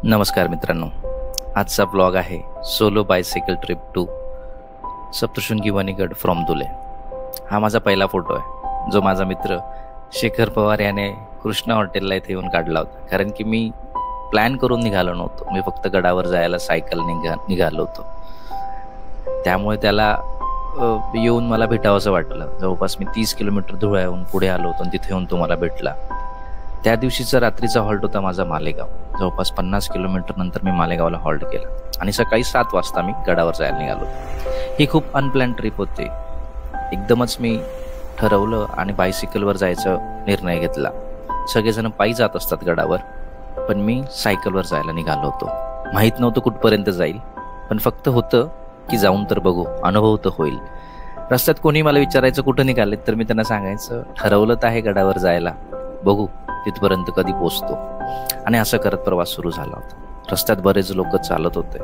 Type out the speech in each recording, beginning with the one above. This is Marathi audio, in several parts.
नमस्कार मित्रांनो, आजचा ब्लॉग आहे solo bicycle trip to Saptashrungi Vanigad from Dhule. हा माझा पहिला फोटो आहे, जो माझा मित्र शेखर पवार याने कृष्णा हॉटेलला इथे येऊन काढला होता. कारण की मी प्लॅन करून निघालो नव्हतो, मी फक्त गडावर जायला सायकल निघालो होतो. त्यामुळे त्याला येऊन मला भेटावंसं वाटलं. जवळपास मी 30 किलोमीटर धुळ्याहून पुढे आलो होतो आणि तिथे येऊन तो मला भेटला. त्या दिवशीचा रात्रीचा हॉल्ट होता माझा मालेगाव. जवळपास 50 किलोमीटर नंतर मी मालेगावला हॉल्ट केला आणि सकाळी 7 वाजता मी गडावर जायला निघालो. ही खूप अनप्लॅन ट्रिप होती. एकदमच मी ठरवलं आणि बायसिकलवर जायचा निर्णय घेतला. सगळेजण पायी जात असतात गडावर, पण मी सायकलवर जायला निघालो होतो. माहीत नव्हतं कुठपर्यंत जाईल, पण फक्त होतं की जाऊन तर बघू, अनुभव तर होईल. रस्त्यात कोणी मला विचारायचं कुठं निघालेत, तर मी त्यांना सांगायचं ठरवलं तर आहे गडावर जायला, बघू तिथपर्यंत कधी पोचतो. आणि असं करत प्रवास सुरू झाला होता. रस्त्यात बरेच लोक चालत होते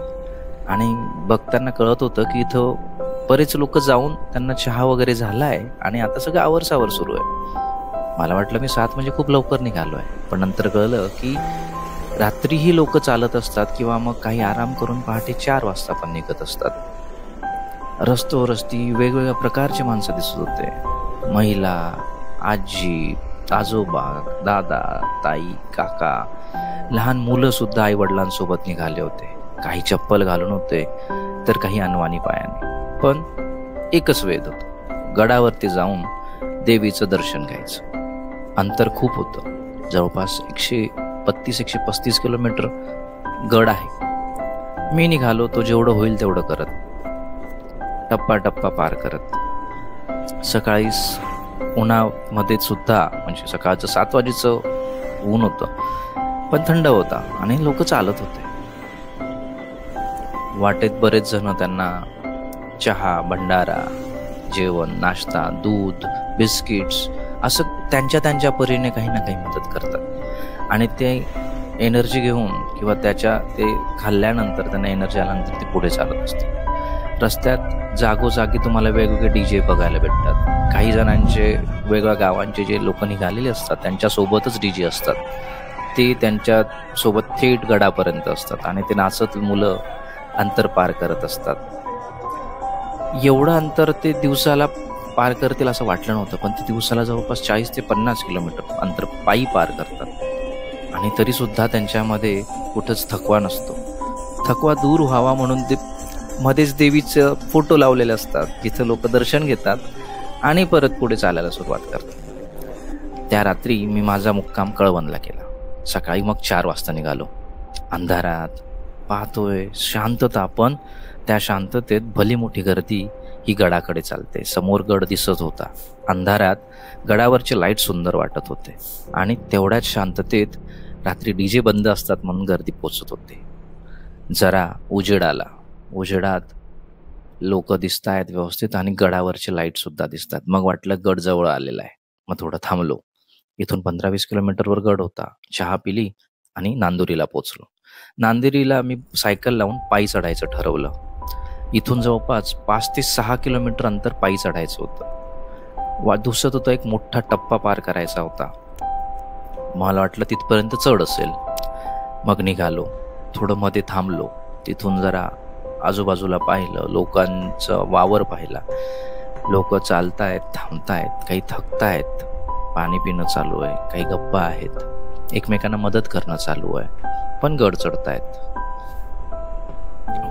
आणि बघताना कळत होतं की इथं बरेच लोक जाऊन त्यांना चहा वगैरे झाला आहे आणि आता सगळं आवरसावर सुरू आहे. मला वाटलं मी 7 म्हणजे खूप लवकर निघालो आहे, पण नंतर कळलं की रात्रीही लोक चालत असतात किंवा मग काही आराम करून पहाटे 4 वाजता पण निघत असतात. रस्ती वेगवेगळ्या प्रकारचे माणसं दिसत होते. महिला, आजी, आजोबा, दादा, ताई, काका, लहान मुलं सुद्धा आई वडिलांसोबत निघाले होते. काही चप्पल घालून होते तर काही अनवाणी पायाने. पण एकच वेध होतं, गडावरती जाऊन देवीचं दर्शन घ्यायचं. अंतर खूप होतं, जवळपास 132-135 किलोमीटर गड आहे. मी निघालो तो जेवढं होईल तेवढं करत, टप्पा पार करत. सकाळी उन्हामध्ये सुद्धा, म्हणजे सकाळचं 7 वाजेचं ऊन होतं, पण थंड होता आणि लोक चालत होते. वाटेत बरेच जण त्यांना चहा, भंडारा, जेवण, नाश्ता, दूध, बिस्किट्स असं त्यांच्या परीने काही ना काही मदत करतात. आणि ते एनर्जी घेऊन किंवा ते खाल्ल्यानंतर त्यांना एनर्जी आल्यानंतर ते पुढे चालत असते. रस्त्यात जागोजागी तुम्हाला वेगवेगळे DJ बघायला भेटतात. काही जणांचे वेगवेगळ्या गावांचे जे लोक निघालेले असतात त्यांच्यासोबतच DJ असतात. ते त्यांच्यासोबत थेट गडापर्यंत असतात आणि ते नाचत मुलं अंतर पार करत असतात. एवढं अंतर ते दिवसाला पार करतील असं वाटलं नव्हतं, पण ते दिवसाला जवळपास 40 ते 50 किलोमीटर अंतर पायी पार करतात. आणि तरी सुद्धा त्यांच्यामध्ये कुठंच थकवा नसतो. थकवा दूर व्हावा म्हणून ते मध्येच देवीचं फोटो लावलेले असतात, जिथं लोक दर्शन घेतात आणि परत पुढे चालायला सुरुवात करतात. त्या रात्री मी माझा मुक्काम कळवणला केला. सकाळी मग 4 वाजता निघालो. अंधारात पाहतोय शांतता, पण त्या शांततेत भली मोठी गर्दी ही गडाकडे चालते. समोर गड दिसत होता. अंधारात गडावरचे लाईट सुंदर वाटत होते आणि तेवढ्याच शांततेत रात्री DJ बंद असतात म्हणून गर्दी पोचत होते. जरा उजेड आला. उजेडात लोक दिसत आहेत व्यवस्थित आणि गडावरचे लाईट सुद्धा दिसतात. मग वाटलं गड जवळ आलेला आहे. मग थोडं थांबलो. इथून 15-20 किलोमीटरवर गड होता. चहा पिली आणि नांदुरीला पोचलो. नांदुरीला मी सायकल लावून पायी चढायचं ठरवलं. इथून जवळपास 5 ते 6 किलोमीटर अंतर पायी चढायचं होतं. दिसत होतं एक मोठा टप्पा पार करायचा होता. मला वाटलं तिथपर्यंत चढ असेल. मग निघालो. थोडं मध्ये थांबलो. तिथून जरा आजूबाजूला पाहिलं, लोकांचा वावर पाहिला. लोक चालतायत, थांबतायत, काही थकतायत, पाणी पिणं चालू आहे, काही गप्पा आहेत, एकमेकांना मदत करणं चालू आहे, पण गड चढतायत.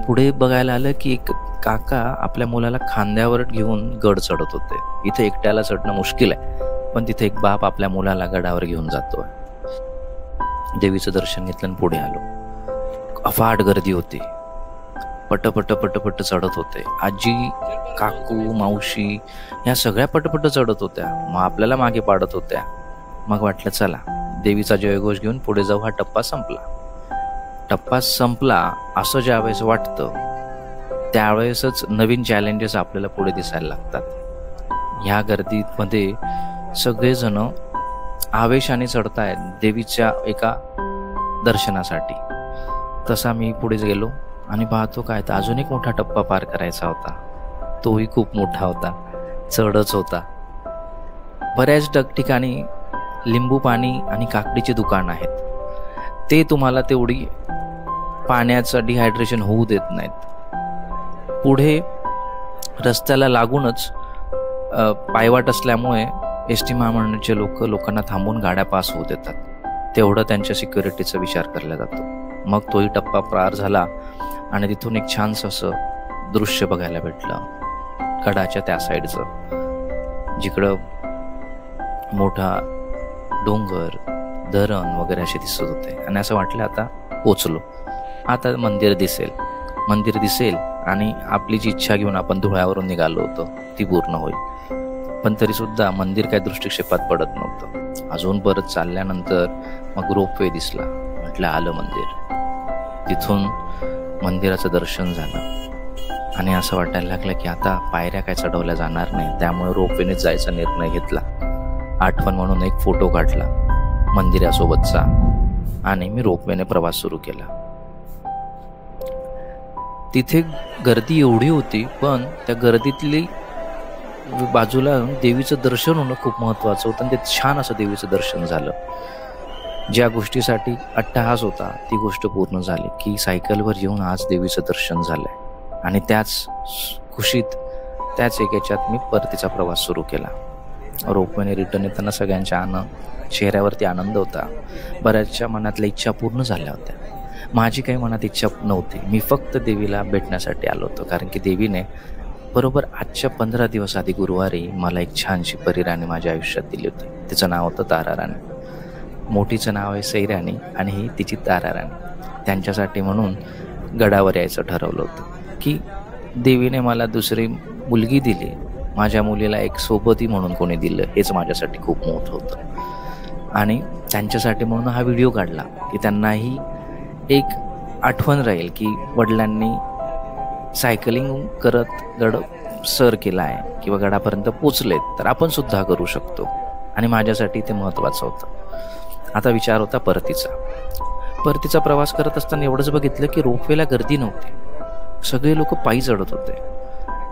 पुढे बघायला आलं की एक काका आपल्या मुलाला खांद्यावर घेऊन गड चढत होते. इथे एकट्याला चढणं मुश्किल आहे, पण तिथे एक बाप आपल्या मुलाला गडावर घेऊन जातोय. देवीचं दर्शन घेतलं आणि पुढे आलो. अफाट गर्दी होती. पट चढत होते. आजी, काकू, मावशी या सगळ्या पटपट चढत होत्या. मग आपल्याला मागे पाडत होत्या. मग वाटलं चला देवीचा जयघोष घेऊन पुढे जाऊ. हा टप्पा संपला असं ज्यावेळेस वाटतं त्यावेळेसच नवीन चॅलेंजेस आपल्याला पुढे दिसायला लागतात. ह्या गर्दीमध्ये सगळेजण आवेशाने चढतायत देवीच्या एका दर्शनासाठी. तसा मी पुढे गेलो आणि पाहतो काय तर अजून एक मोठा टप्पा पार करायचा होता. तोही खूप मोठा होता, चढच होता. बऱ्याच ठिकाणी लिंबू पाणी आणि काकडीचे दुकान आहेत. ते तुम्हाला तेवढी पाण्याचं डिहायड्रेशन होऊ देत नाहीत. पुढे रस्त्याला लागूनच पायवाट असल्यामुळे एस टी महामंडळाचे लोकांना थांबून गाड्या पास होऊ देतात. तेवढं त्यांच्या सिक्युरिटीचा विचार केला जातो. मग तोही टप्पा पार झाला आणि तिथून एक छानसं असं दृश्य बघायला भेटलं, गडाच्या त्या साईडचं, जिकडं मोठा डोंगर, धरण वगैरे असे दिसत होते. आणि असं वाटलं आता पोचलो, आता मंदिर दिसेल आणि आपली जी इच्छा घेऊन आपण धुळ्यावरून निघालो होतो ती पूर्ण होईल. पण तरी सुद्धा मंदिर काही दृष्टिक्षेपात पडत नव्हतं. अजून परत चालल्यानंतर मग रोपवे दिसला. म्हटलं आलं मंदिर. तिथून मंदिराचं दर्शन झालं आणि असं वाटायला लागलं की आता पायऱ्या काय चढवल्या जाणार नाही, त्यामुळे रोपवेनेच जायचा निर्णय घेतला. आठवण म्हणून एक फोटो काढला मंदिरासोबतचा आणि मी रोपवेने प्रवास सुरू केला. तिथे गर्दी एवढी होती, पण त्या गर्दीतली बाजूला देवीचं दर्शन होणं खूप महत्त्वाचं होतं आणि ते छान असं देवीचं दर्शन झालं. ज्या गोष्टीसाठी अट्टहास होता ती गोष्ट पूर्ण झाली की सायकलवर येऊन आज देवीचं दर्शन झालंय. आणि त्याच खुशीत, त्याच एक याच्यात मी परतीचा प्रवास सुरू केला. रोपवेने रिटर्न येताना सगळ्यांच्या चेहऱ्यावरती आनंद होता. बऱ्याचशा मनातल्या इच्छा पूर्ण झाल्या होत्या. माझी काही मनात इच्छा नव्हती. मी फक्त देवीला भेटण्यासाठी आलो होतो, कारण की देवीने बरोबर आजच्या 15 दिवस आधी गुरुवारी मला एक छानशी परिराणी माझ्या आयुष्यात दिली होती. तिचं नाव होतं ताराराणी. मोठीचं नाव आहे सैराणी आणि ही तिची ताराराणी. त्यांच्यासाठी म्हणून गडावर यायचं ठरवलं होतं की देवीने मला दुसरी मुलगी दिली, माझ्या मुलीला एक सोबती म्हणून कोणी दिलं, हेच माझ्यासाठी खूप मोठं होतं. आणि त्यांच्यासाठी म्हणून हा व्हिडिओ काढला की त्यांनाही एक आठवण राहील की वडिलांनी सायकलिंग करत गड सर केला आहे किंवा गडापर्यंत पोचलेत, तर आपण सुद्धा करू शकतो. आणि माझ्यासाठी ते महत्त्वाचं होतं. आता विचार होता परतीचा प्रवास करत असताना एवढंच बघितलं की रोपवेला गर्दी नव्हती, सगळे लोक पायी चढत होते.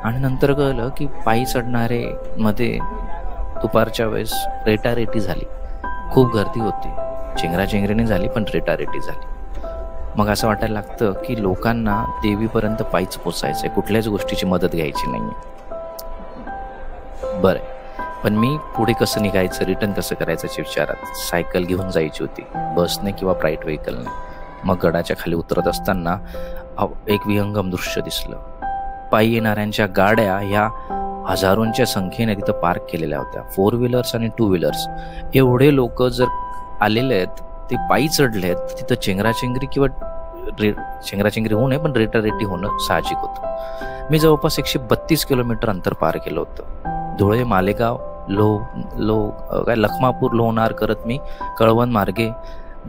आणि नंतर कळलं की पायी चढणारे मध्ये दुपारच्या वेळेस रेटारेटी झाली, खूप गर्दी होती, चेंगराचेंगरीने झाली, पण रेटारेटी झाली. मग असं वाटायला लागतं की लोकांना देवीपर्यंत पायीच पोचायचंय, कुठल्याच गोष्टीची मदत घ्यायची नाहीये. बरं, पण मी पुढे कसं निघायचं, रिटर्न कसं करायचं विचारात. सायकल घेऊन जायची होती, बसने किंवा प्रायव्हेट व्हेकलने. मग गडाच्या खाली उतरत असताना एक विहंगम दृश्य दिसलं. पायी येणाऱ्यांच्या गाड्या ह्या हजारोंच्या संख्येने तिथं पार्क केलेल्या होत्या, 4 व्हीलर्स आणि 2 व्हीलर्स. एवढे लोक जर आलेले आहेत, ते पायी चढले आहेत, तिथं चेंगराचेंगरी किंवा चेंगराचेंगरी होऊ नये, पण रेटारेटी होणं साहजिक होतं. मी जवळपास 132 किलोमीटर अंतर पार केलं होतं. धुळे, मालेगाव, लखमापूर, लोणार करत मी कळवण मार्गे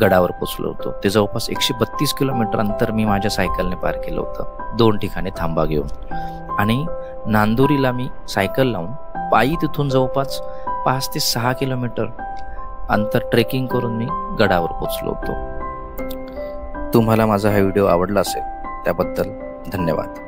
गडावर पोचलो होतो. ते जवळपास 132 किलोमीटर अंतर मी माझ्या सायकलने पार केलं होतं, 2 ठिकाणी थांबा घेऊन. आणि नांदुरीला मी सायकल लावून पायी तिथून जवळपास 5 ते 6 किलोमीटर अंतर ट्रेकिंग करून मी गडावर पोचलो होतो. तुम्हाला माझा हा व्हिडिओ आवडला असेल त्याबद्दल धन्यवाद.